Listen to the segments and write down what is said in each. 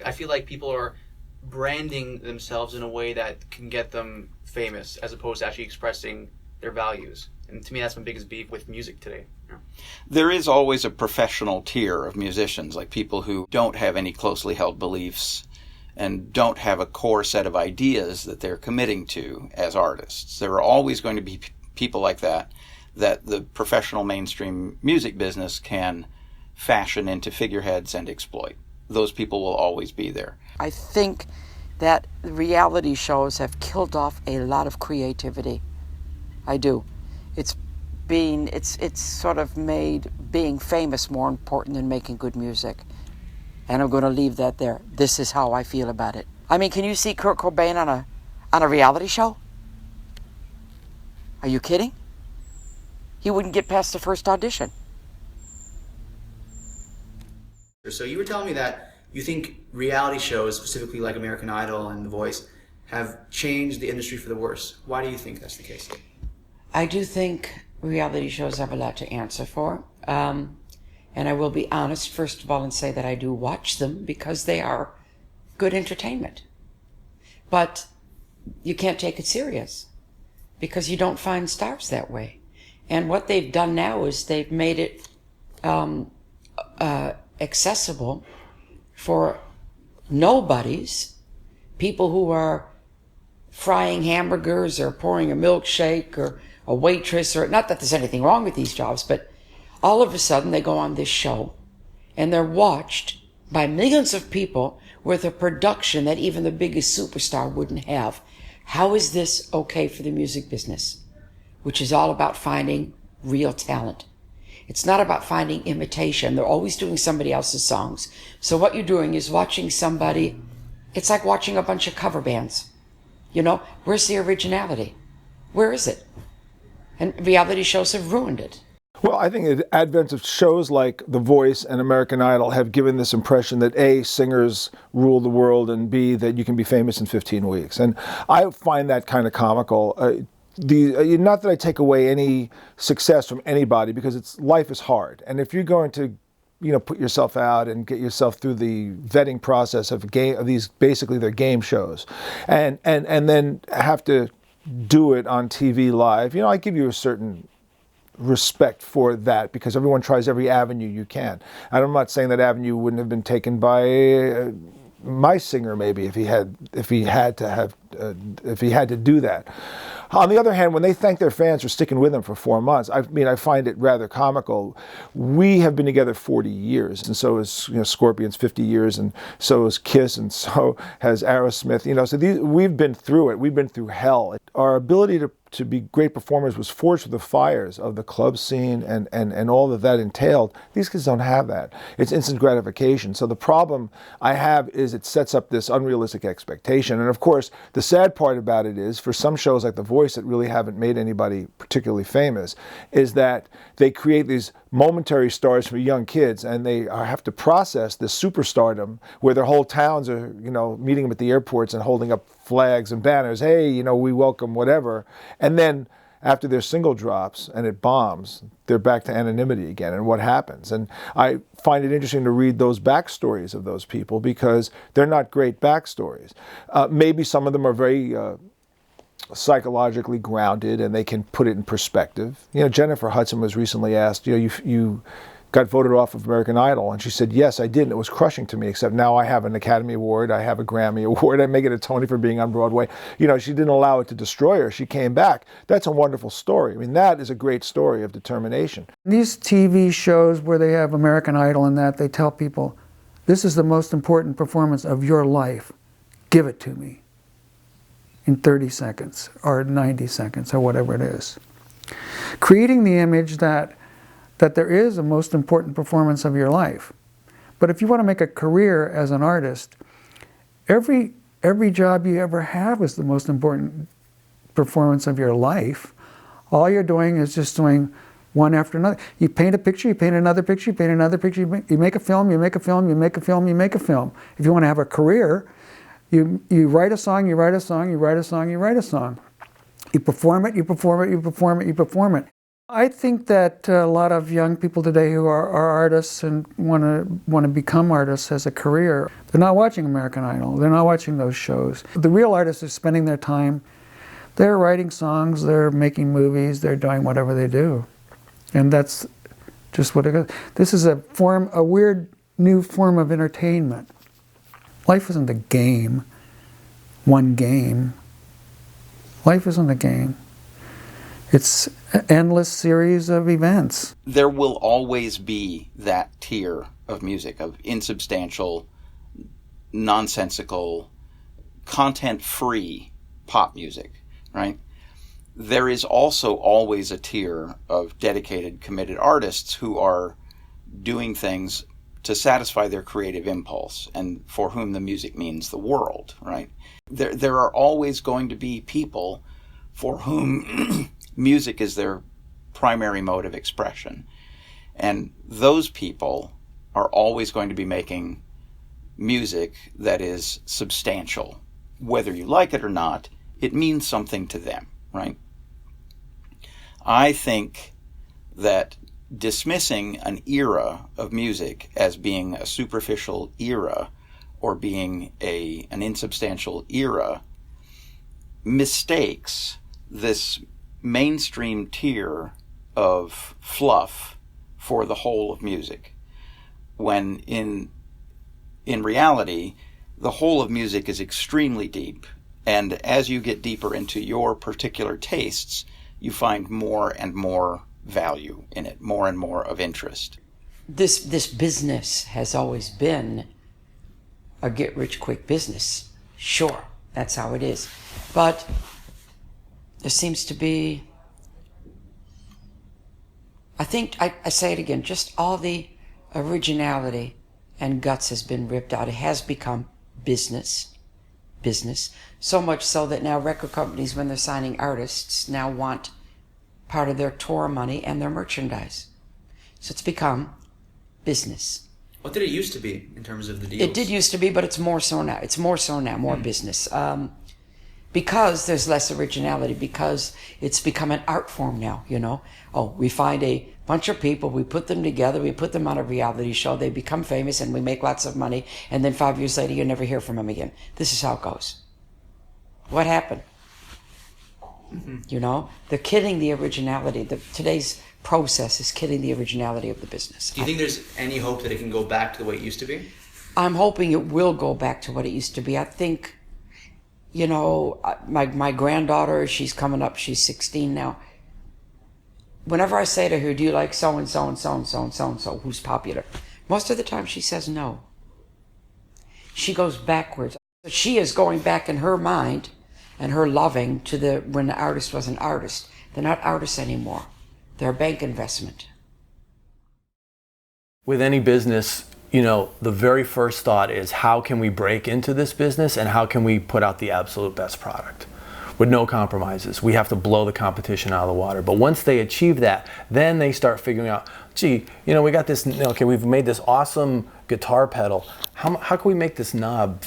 I feel like people are branding themselves in a way that can get them famous as opposed to actually expressing their values. And to me, that's my biggest beef with music today. Yeah. There is always a professional tier of musicians, like people who don't have any closely held beliefs and don't have a core set of ideas that they're committing to as artists. There are always going to be people like that the professional mainstream music business can fashion into figureheads and exploit. Those people will always be there. I think that reality shows have killed off a lot of creativity. I do. It's sort of made being famous more important than making good music. And I'm going to leave that there. This is how I feel about it. I mean, can you see Kurt Cobain on a reality show? Are you kidding? He wouldn't get past the first audition. So you were telling me that you think reality shows, specifically like American Idol and The Voice, have changed the industry for the worse. Why do you think that's the case? I do think reality shows have a lot to answer for. And I will be honest, first of all, and say that I do watch them because they are good entertainment. But you can't take it serious because you don't find stars that way. And what they've done now is they've made it accessible for nobodies, people who are frying hamburgers or pouring a milkshake or a waitress, or not that there's anything wrong with these jobs, but all of a sudden they go on this show and they're watched by millions of people with a production that even the biggest superstar wouldn't have. How is this okay for the music business, which is all about finding real talent? It's not about finding imitation. They're always doing somebody else's songs. So what you're doing is watching somebody. It's like watching a bunch of cover bands. You know, where's the originality? Where is it? And reality shows have ruined it. Well, I think the advent of shows like The Voice and American Idol have given this impression that A, singers rule the world, and B, that you can be famous in 15 weeks. And I find that kind of comical. Not that I take away any success from anybody, because life is hard. And if you're going to put yourself out and get yourself through the vetting process of these, basically they're game shows, and then have to do it on TV live, I give you a certain respect for that, because everyone tries every avenue you can. And I'm not saying that avenue wouldn't have been taken by my singer, maybe, if he had to do that. On the other hand, when they thank their fans for sticking with them for 4 months, I find it rather comical. We have been together 40 years, and so is Scorpions 50 years, and so is Kiss, and so has Aerosmith. So we've been through it. We've been through hell. Our ability to be great performers was forged with the fires of the club scene and all that entailed. These kids don't have that. It's instant gratification. So the problem I have is it sets up this unrealistic expectation. And of course, the sad part about it is, for some shows like The Voice that really haven't made anybody particularly famous, is that they create these momentary stars for young kids, and they have to process this superstardom where their whole towns are, meeting them at the airports and holding up flags and banners. Hey, we welcome whatever. And then after their single drops and it bombs, they're back to anonymity again. And what happens? And I find it interesting to read those backstories of those people, because they're not great backstories. Maybe some of them are very psychologically grounded and they can put it in perspective. Jennifer Hudson was recently asked, you got voted off of American Idol, and she said, yes, I did, and it was crushing to me, except now I have an Academy Award, I have a Grammy Award, I may get a Tony for being on Broadway. She didn't allow it to destroy her. She came back. That's a wonderful story. That is a great story of determination. These TV shows where they have American Idol and that, they tell people, this is the most important performance of your life. Give it to me in 30 seconds or 90 seconds or whatever it is. Creating the image that there is a most important performance of your life. But if you want to make a career as an artist, every job you ever have is the most important performance of your life. All you're doing is just doing one after another. You paint a picture, you paint another picture, you paint another picture, you make a film, you make a film, you make a film, you make a film. If you want to have a career, you write a song, you write a song, you write a song, you write a song. You perform it, you perform it, you perform it, you perform it. I think that a lot of young people today who are artists and want to become artists as a career, they're not watching American Idol. They're not watching those shows. The real artists are spending their time. They're writing songs. They're making movies. They're doing whatever they do, and that's just what it is. This is a weird new form of entertainment. Life isn't a game. One game. Life isn't a game. It's an endless series of events. There will always be that tier of music, of insubstantial, nonsensical, content-free pop music, right? There is also always a tier of dedicated, committed artists who are doing things to satisfy their creative impulse and for whom the music means the world, right? There are always going to be people for whom music is their primary mode of expression. And those people are always going to be making music that is substantial. Whether you like it or not, it means something to them, right? I think that dismissing an era of music as being a superficial era or being an insubstantial era mistakes this mainstream tier of fluff for the whole of music, when in reality the whole of music is extremely deep, and as you get deeper into your particular tastes, you find more and more value in it, more and more of interest. This business has always been a get-rich-quick business. Sure, that's how it is. But there seems to be, I think, I say it again, just all the originality and guts has been ripped out. It has become business. So much so that now record companies, when they're signing artists, now want part of their tour money and their merchandise. So it's become business. What did it used to be in terms of the deals? It did used to be, but it's more so now. It's more so now, more business. Because there's less originality, because it's become an art form now, you know. Oh, we find a bunch of people, we put them together, we put them on a reality show, they become famous, and we make lots of money, and then 5 years later you never hear from them again. This is how it goes. What happened? You know, they're killing the originality. Today's process is killing the originality of the business. Do you think there's any hope that it can go back to the way it used to be? I'm hoping it will go back to what it used to be. I think, you know, my granddaughter, she's coming up, she's 16 now. Whenever I say to her, do you like so-and-so and so-and-so and so-and-so, who's popular? Most of the time she says no. She goes backwards. She is going back in her mind and her loving to when the artist was an artist. They're not artists anymore. They're a bank investment. With any business, you know, the very first thought is how can we break into this business and how can we put out the absolute best product with no compromises. We have to blow the competition out of the water. But once they achieve that, then they start figuring out, gee, you know, we got this, okay, we've made this awesome guitar pedal. How can we make this knob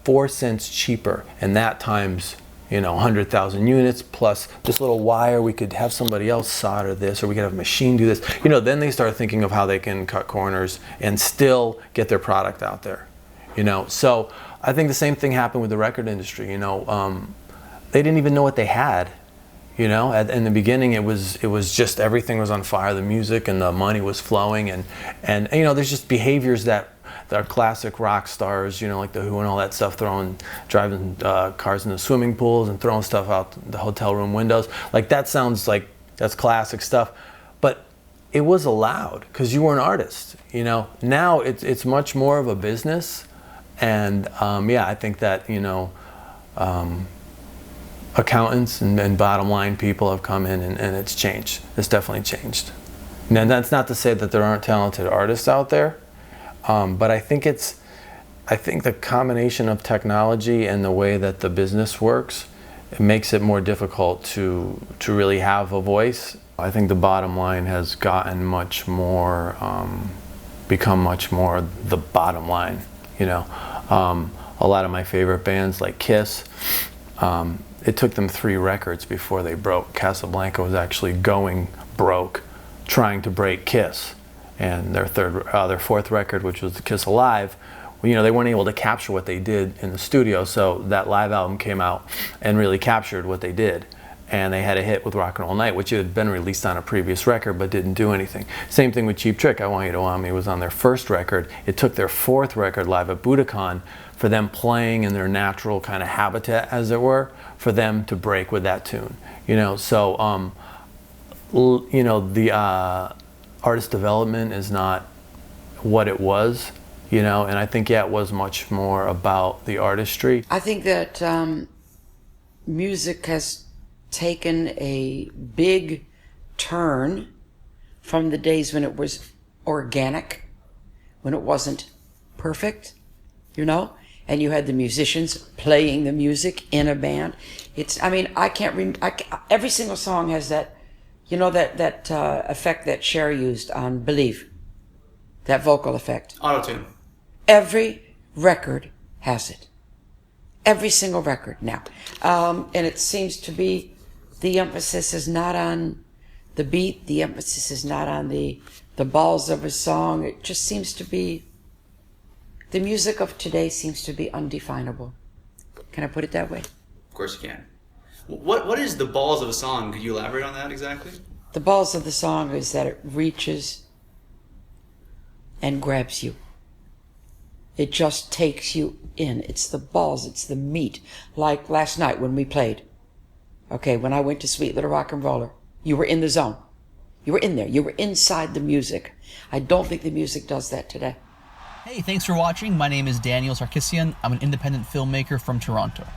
4 cents cheaper? And that times, you know, 100,000 units plus this little wire, we could have somebody else solder this, or we could have a machine do this. You know, then they start thinking of how they can cut corners and still get their product out there. You know, so I think the same thing happened with the record industry. You know, they didn't even know what they had. You know, in the beginning it was just everything was on fire, the music and the money was flowing, and you know, there's just behaviors that are classic rock stars, you know, like The Who and all that stuff, driving cars into swimming pools and throwing stuff out the hotel room windows. Like that sounds like that's classic stuff, but it was allowed because you were an artist. You know, now it's much more of a business, and yeah, I think that, you know, accountants and bottom line people have come in and it's changed. It's definitely changed. And that's not to say that there aren't talented artists out there, but I think the combination of technology and the way that the business works, it makes it more difficult to really have a voice. I think the bottom line has gotten much more, become much more the bottom line. You know, a lot of my favorite bands like Kiss, it took them 3 records before they broke. Casablanca was actually going broke trying to break Kiss, and their fourth record, which was the Kiss Alive. You know, they weren't able to capture what they did in the studio, so that live album came out and really captured what they did. And they had a hit with Rock and Roll Night, which had been released on a previous record but didn't do anything. Same thing with Cheap Trick, I Want You to Want Me was on their first record. It took their fourth record, Live at Budokan, for them playing in their natural kind of habitat, as it were, for them to break with that tune. You know, so, you know, the artist development is not what it was, you know, and I think, yeah, it was much more about the artistry. I think that music has taken a big turn from the days when it was organic, when it wasn't perfect, you know, and you had the musicians playing the music in a band. It's, I mean, every single song has that, you know, that effect that Cher used on Believe, that vocal effect. Auto-tune. Every record has it. Every single record now. And it seems to be the emphasis is not on the beat, the emphasis is not on the balls of a song. It just seems to be, the music of today seems to be undefinable. Can I put it that way? Of course you can. What is the balls of a song? Could you elaborate on that exactly? The balls of the song is that it reaches and grabs you. It just takes you in. It's the balls, it's the meat. Like last night when we played. Okay, when I went to Sweet Little Rock and Roller, you were in the zone. You were in there. You were inside the music. I don't think the music does that today. Hey, thanks for watching. My name is Daniel Sarkisian. I'm an independent filmmaker from Toronto.